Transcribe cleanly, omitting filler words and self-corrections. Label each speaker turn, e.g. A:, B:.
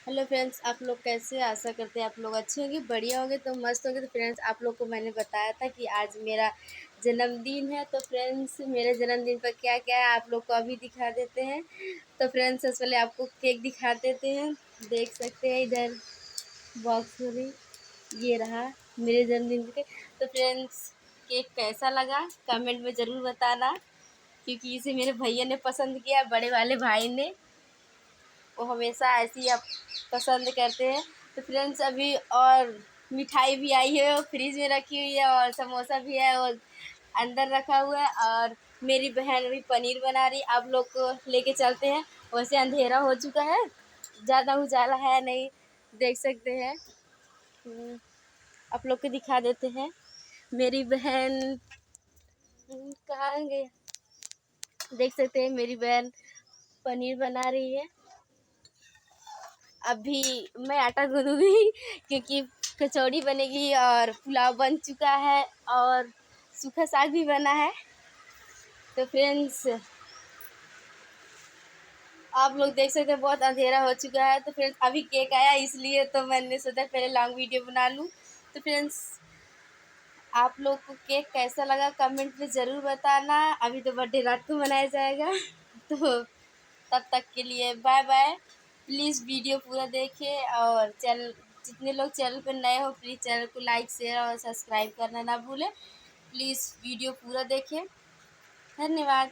A: Hello friends, आप लोग कैसे हैं? आशा करते हैं आप लोग अच्छे होंगे, बढ़िया होंगे, तो मस्त होंगे। तो फ्रेंड्स, आप लोग को मैंने बताया था कि आज मेरा जन्मदिन है। तो फ्रेंड्स, मेरे जन्मदिन पर क्या क्या है आप लोग को अभी दिखा देते हैं। तो फ्रेंड्स, सबसे पहले आपको केक दिखा देते हैं। देख सकते हैं इधर बॉक्स में ये रहा मेरे जन्मदिन के। तो फ्रेंड्स, केक कैसा लगा कमेंट में ज़रूर बताना, क्योंकि इसे मेरे भैया ने पसंद किया, बड़े वाले भाई ने। वो हमेशा ऐसे ही आप पसंद करते हैं। तो फ्रेंड्स, अभी और मिठाई भी आई है, वो फ्रिज में रखी हुई है, और समोसा भी है वो अंदर रखा हुआ है। और मेरी बहन अभी पनीर बना रही, आप लोग को लेके चलते हैं। वैसे अंधेरा हो चुका है, ज़्यादा उजाला है नहीं, देख सकते हैं। आप लोग को दिखा देते हैं। मेरी बहन कहाँ गई, देख सकते हैं मेरी बहन पनीर बना रही है। अभी मैं आटा गूँधूँगी क्योंकि कचौड़ी बनेगी, और पुलाव बन चुका है, और सूखा साग भी बना है। तो फ्रेंड्स, आप लोग देख सकते हैं बहुत अंधेरा हो चुका है। तो फ्रेंड्स, अभी केक आया, इसलिए तो मैंने सोचा पहले लॉन्ग वीडियो बना लूँ। तो फ्रेंड्स, आप लोग को केक कैसा लगा कमेंट में ज़रूर बताना। अभी तो बर्थडे रात को मनाया जाएगा। तो तब तक के लिए बाय बाय। प्लीज़ वीडियो पूरा देखिए, और चैनल, जितने लोग चैनल पर नए हो प्लीज़ चैनल को लाइक शेयर और सब्सक्राइब करना ना भूलें। प्लीज़ वीडियो पूरा देखें। धन्यवाद।